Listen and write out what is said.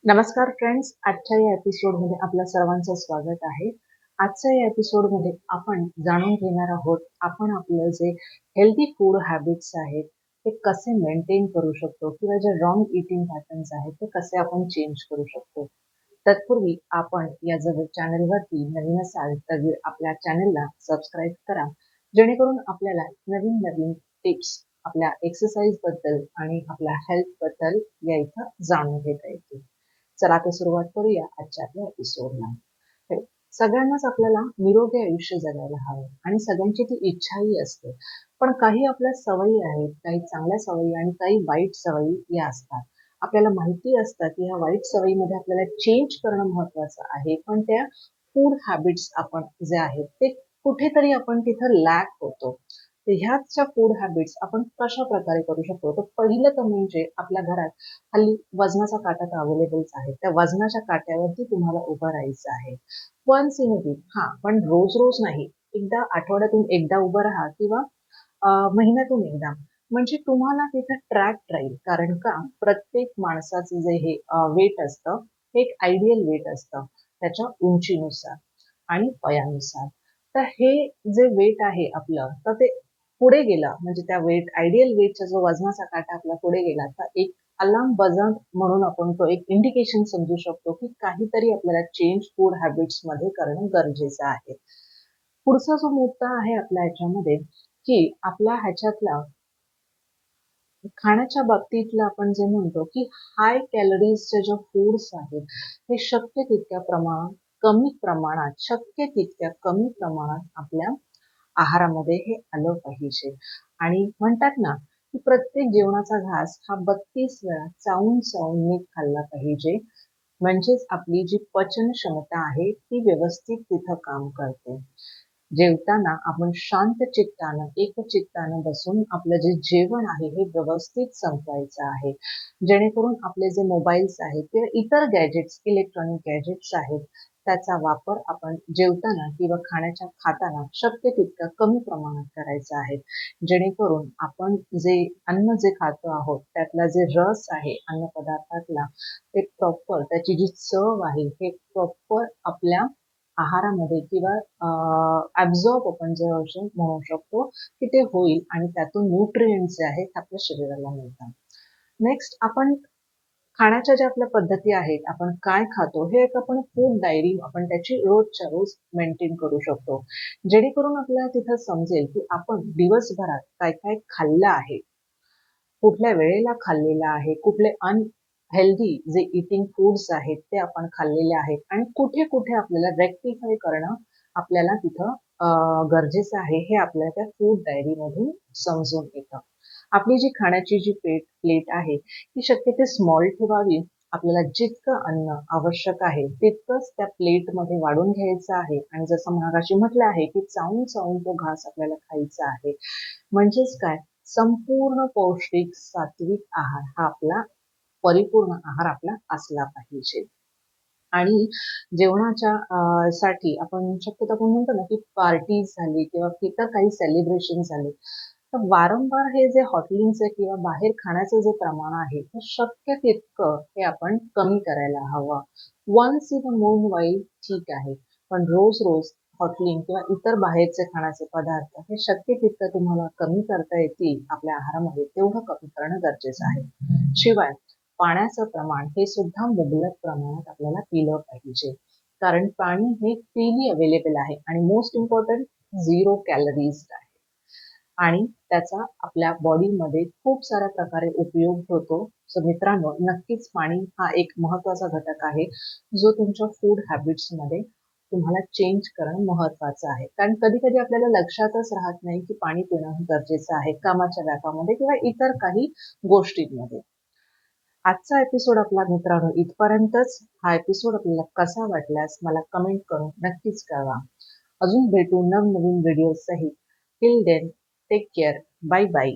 नमस्कार फ्रेंड्स, आजच्या या एपिसोडमध्ये आपल्या सर्वांचं स्वागत आहे. आजच्या या एपिसोडमध्ये आपण जाणून घेणार आहोत, आपण आपलं जे हेल्दी फूड हॅबिट्स आहेत, ते कसे मेंटेन करू शकतो किंवा जे रॉंग ईटिंग पॅटर्न्स आहेत, ते कसे आपण चेंज करू शकतो. तत्पूर्वी आपण या जर चॅनलवरती नवीन असाल तर आपल्या चॅनलला सबस्क्राईब करा, जेणेकरून आपल्याला नवीन नवीन टिप्स आपल्या एक्सरसाइज बद्दल आणि आपल्या हेल्थ बद्दल या इथं जाणून घेता येतील. चला तर सुरुवात करूया आजच्या आपल्या एपिसोडला. सगळ्यांनाच आपल्याला निरोगी आयुष्य जगायला हवं आणि सगळ्यांची ती इच्छाही असते. पण काही आपल्या सवयी आहेत, काही चांगल्या सवयी आणि काही वाईट सवयी या असतात. आपल्याला माहिती असतं की ह्या वाईट सवयीमध्ये आपल्याला चेंज करणं महत्वाचं आहे, पण त्या फूड हॅबिट्स आपण जे आहेत ते कुठेतरी आपण तिथं लॅक होतो. तर ह्याच्या फूड हॅबिट्स आपण कशा प्रकारे करू शकतो? तर पहिलं तर म्हणजे आपल्या घरात हल्ली वजनाचा काटा तर अवेलेबलच आहे. त्या वजनाच्या काट्यावरती तुम्हाला उभं राहायचं आहे. वन्स इन अ वीक हां, पण रोज-रोज नाही. एकदा आठवड्यातून एकदा उभं राहा किंवा महिन्यातून एकदा. म्हणजे तुम्हाला तिथं ट्रॅक राहील. कारण का प्रत्येक माणसाचं जे हे वेट असतं, हे एक आयडियल वेट असतं. त्याच्या उंचीनुसार आणि वयानुसार. तर हे जे वेट आहे आपलं, तर ते पुढे गेलं म्हणजे त्या वेट आयडियल वेटचा जो वजनाचा काटा आपला पुढे गेला, तर एक अलार्म बजर म्हणून आपण तो एक इंडिकेशन समजू शकतो, की काहीतरी आपल्याला चेंज फूड हॅबिट्समध्ये करणं गरजेचं आहे. पुढचा जो मुद्दा आहे आपल्या ह्याच्यामध्ये, की आपल्या ह्याच्यातला खाण्याच्या बाबतीतलं आपण जे म्हणतो, की हाय कॅलरीजचे जे फूड्स आहेत, हे शक्य तितक्या कमी प्रमाणात शक्य तितक्या कमी प्रमाणात आपल्या आहारामध्ये हे आलं पाहिजे. आणि म्हणतात ना, की प्रत्येक जेवणाचा घास हा 32 वेळा चावून-चावून नीट खाल्ला पाहिजे. म्हणजेच आपली जी पचन क्षमता आहे, ती व्यवस्थित तिथं काम करते. जेवताना आपण शांत चित्तानं, एकचित्तानं बसून आपलं जे जेवण आहे हे व्यवस्थित संपवायचं आहे. जेणेकरून आपले जे मोबाईल्स आहेत किंवा इतर गॅजेट्स, इलेक्ट्रॉनिक गॅजेट्स आहेत, त्याचा वापर आपण जेवताना किंवा खाताना शक्य तितका कमी प्रमाणात करायचा आहे. जेणेकरून आपण जे अन्न जे खातो आहोत, त्यातला जे रस आहे अन्नपदार्थातला, ते प्रॉपर त्याची जी चव आहे, हे प्रॉपर आपल्या आहारामध्ये किंवा ॲब्झॉर्ब आपण जे म्हणू शकतो, की ते होईल आणि त्यातून न्यूट्रिएंट्स जे आहेत आपल्या शरीराला मिळतात. नेक्स्ट आपण खाण्याच्या ज्या आपल्या पद्धती आहेत, आपण काय खातो हे एक आपण फूड डायरी आपण त्याची रोजच्या रोज मेंटेन करू शकतो. जेणेकरून आपल्याला तिथं समजेल, की आपण दिवसभरात काय-काय खाल्लं आहे. कुठल्या वेळेला खाल्लेलं आहे, कुठले अनहेल्दी जे ईटिंग फूड्स आहेत ते आपण खाल्लेले आहेत आणि कुठे-कुठे आपल्याला रेक्टिफाय करणं आपल्याला तिथं गरजेचं आहे, हे आपल्याला त्या फूड डायरीमधून समजून येतं. आपली जी खाण्याची जी प्लेट आहे, ती शक्यतो स्मॉल ठेवावी. आपल्याला जितकं अन्न आवश्यक आहे, तितकंच त्या प्लेटमध्ये वाढून घ्यायचं आहे आणि जसं मगाशी म्हटलं आहे, की चावून-चावून तो घास आपल्याला खायचा आहे. म्हणजेच काय, संपूर्ण पौष्टिक सात्विक आहार हा आपला परिपूर्ण आहार आपला असला पाहिजे. आणि जेवणाच्या साठी आपण शक्यतो आपण म्हणतो ना, की पार्टीज झाली किंवा इतर काही सेलिब्रेशन झाले, तर वारंवार हे जे हॉटेलिंगचं किंवा बाहेर खाण्याचं जे प्रमाण आहे, ते शक्य तितकं हे आपण कमी करायला हवं. Once in a moon while ठीक आहे. पण रोज-रोज हॉटेलिंग किंवा इतर बाहेरचे खाण्याचे पदार्थ हे शक्य तितकं तुम्हाला कमी करता येतील आपल्या आहारामध्ये, तेवढं कमी करणं गरजेचं आहे. शिवाय पाण्याचं प्रमाण हे सुद्धा मुबलक प्रमाणात आपल्याला पिलं पाहिजे. कारण पाणी हे फ्रीली अवेलेबल आहे आणि मोस्ट इम्पॉर्टंट 0 कॅलरीज आहे. आणि त्याचा आपल्या बॉडीमध्ये खूप साऱ्या प्रकारे उपयोग होतो. सो मित्रांनो, नक्कीच पाणी हा एक महत्त्वाचा घटक आहे, जो तुमच्या फूड हॅबिट्समध्ये तुम्हाला चेंज करणं महत्त्वाचं आहे. कारण कधी-कधी आपल्याला लक्षातच राहत नाही, की पाणी पिणं गरजेचं आहे कामाच्या व्यापामध्ये किंवा इतर काही गोष्टींमध्ये. आजचा एपिसोड आपला मित्रांनो इथपर्यंतच. हा एपिसोड आपल्याला कसा वाटल्यास मला कमेंट करून नक्कीच कळवा. अजून भेटू नवनवीन व्हिडिओज सहित. Till then take care. Bye bye.